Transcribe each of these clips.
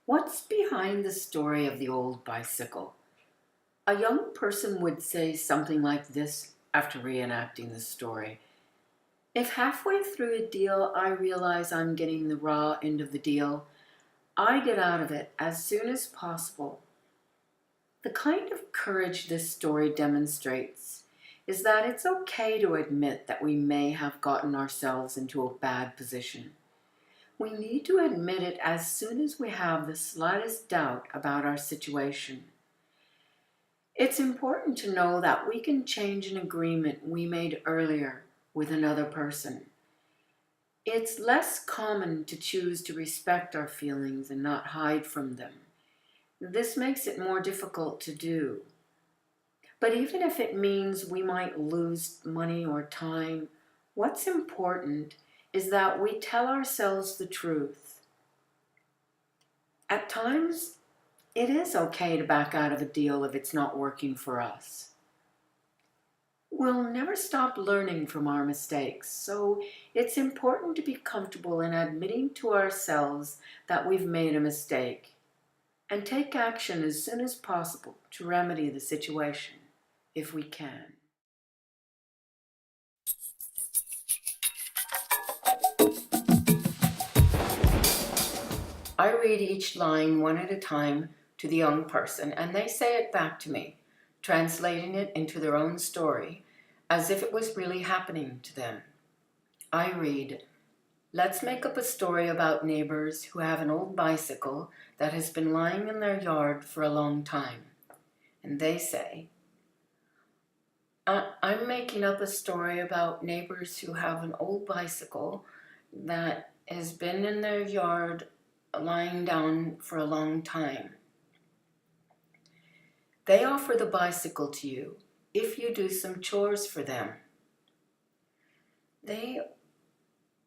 What's behind the story of the old bicycle? A young person would say something like this after reenacting the story. If halfway through a deal I realize I'm getting the raw end of the deal, I get out of it as soon as possible. The kind of courage this story demonstrates is that it's okay to admit that we may have gotten ourselves into a bad position. We need to admit it as soon as we have the slightest doubt about our situation. It's important to know that we can change an agreement we made earlier with another person. It's less common to choose to respect our feelings and not hide from them. This makes it more difficult to do. But even if it means we might lose money or time, what's important is that we tell ourselves the truth. At times, it is okay to back out of a deal if it's not working for us. We'll never stop learning from our mistakes, so it's important to be comfortable in admitting to ourselves that we've made a mistake and take action as soon as possible to remedy the situation, if we can. I read each line one at a time to the young person, and they say it back to me, translating it into their own story, as if it was really happening to them. I read, "Let's make up a story about neighbors who have an old bicycle that has been lying in their yard for a long time." And they say, I'm making up a story about neighbors who have an old bicycle that has been in their yard lying down for a long time. They offer the bicycle to you if you do some chores for them. They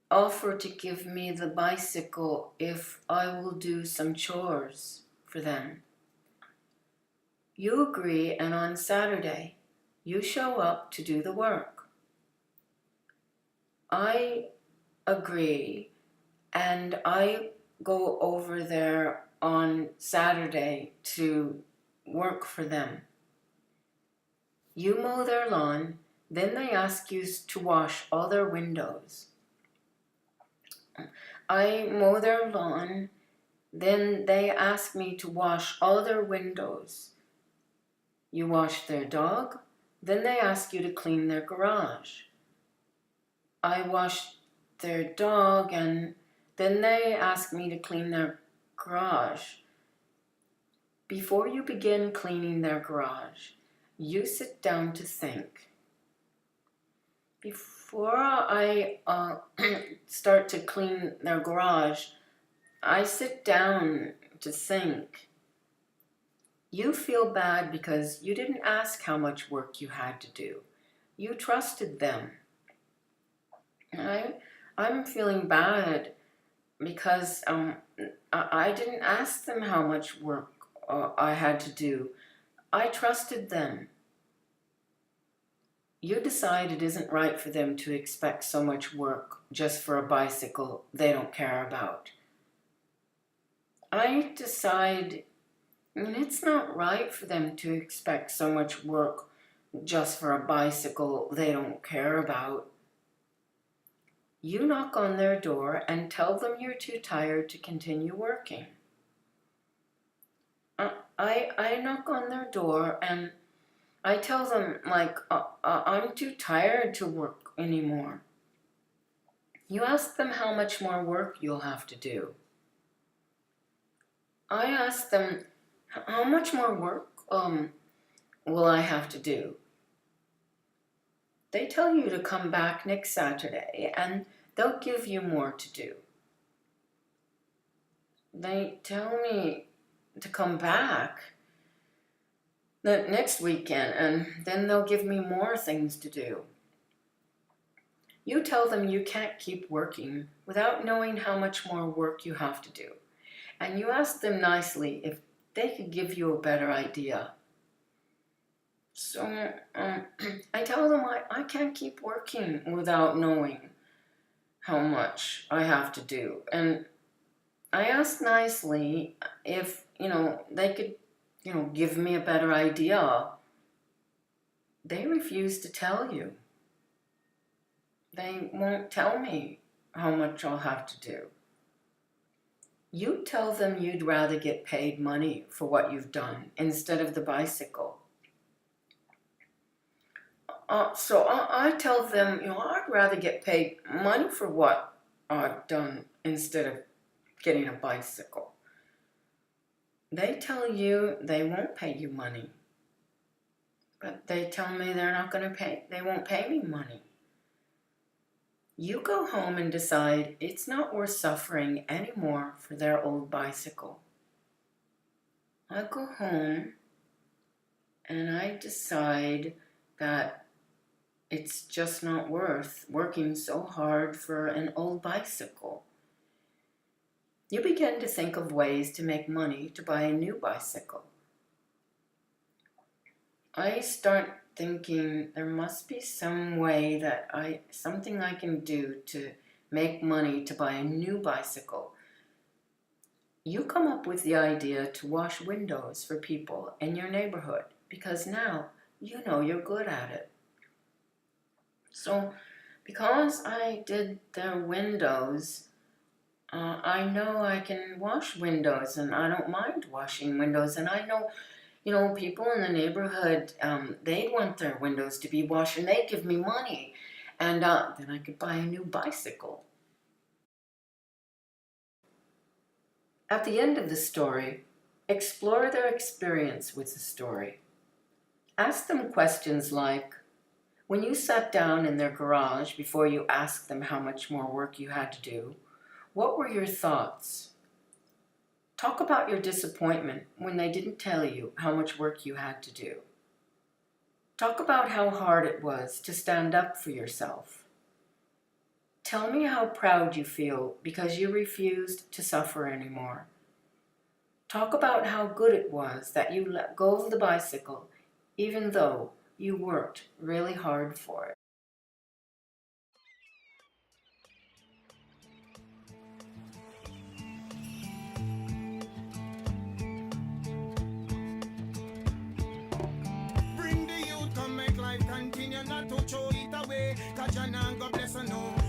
offer to give me the bicycle if I will do some chores for them. You agree, and on Saturday, you show up to do the work. I agree, and I go over there on Saturday to work for them. You mow their lawn, then they ask you to wash all their windows. I mow their lawn, then they ask me to wash all their windows. You wash their dog, then they ask you to clean their garage. I wash their dog, and then they ask me to clean their garage. Before you begin cleaning their garage, you sit down to think. Before I start to clean their garage, I sit down to think. You feel bad because you didn't ask how much work you had to do. You trusted them. I'm feeling bad because I didn't ask them how much work I had to do. I trusted them. You decide it isn't right for them to expect so much work just for a bicycle they don't care about. I decide it's not right for them to expect so much work just for a bicycle they don't care about. You knock on their door and tell them you're too tired to continue working. I knock on their door and I tell them, I'm too tired to work anymore. You ask them how much more work you'll have to do. I ask them, how much more work will I have to do? They tell you to come back next Saturday and they'll give you more to do. They tell me to come back the next weekend and then they'll give me more things to do. You tell them you can't keep working without knowing how much more work you have to do. And you ask them nicely if they could give you a better idea. So I tell them I can't keep working without knowing how much I have to do. And I asked nicely if, they could, give me a better idea. They refuse to tell you. They won't tell me how much I'll have to do. You tell them you'd rather get paid money for what you've done instead of the bicycle. So I tell them, I'd rather get paid money for what I've done instead of getting a bicycle. They tell you they won't pay you money, but they tell me they won't pay me money. You go home and decide it's not worth suffering anymore for their old bicycle. I go home and I decide that it's just not worth working so hard for an old bicycle. You begin to think of ways to make money to buy a new bicycle. I start thinking there must be some way something I can do to make money to buy a new bicycle. You come up with the idea to wash windows for people in your neighborhood because now you know you're good at it. So, because I did their windows, I know I can wash windows, and I don't mind washing windows. And I know, people in the neighborhood, they'd want their windows to be washed, and they'd give me money, and then I could buy a new bicycle. At the end of the story, explore their experience with the story. Ask them questions like, when you sat down in their garage before you asked them how much more work you had to do, what were your thoughts? Talk about your disappointment when they didn't tell you how much work you had to do. Talk about how hard it was to stand up for yourself. Tell me how proud you feel because you refused to suffer anymore. Talk about how good it was that you let go of the bicycle even though you worked really hard for it. Bring the youth, come make life continue, not to throw it away. Cause you're not gonna bless her, no.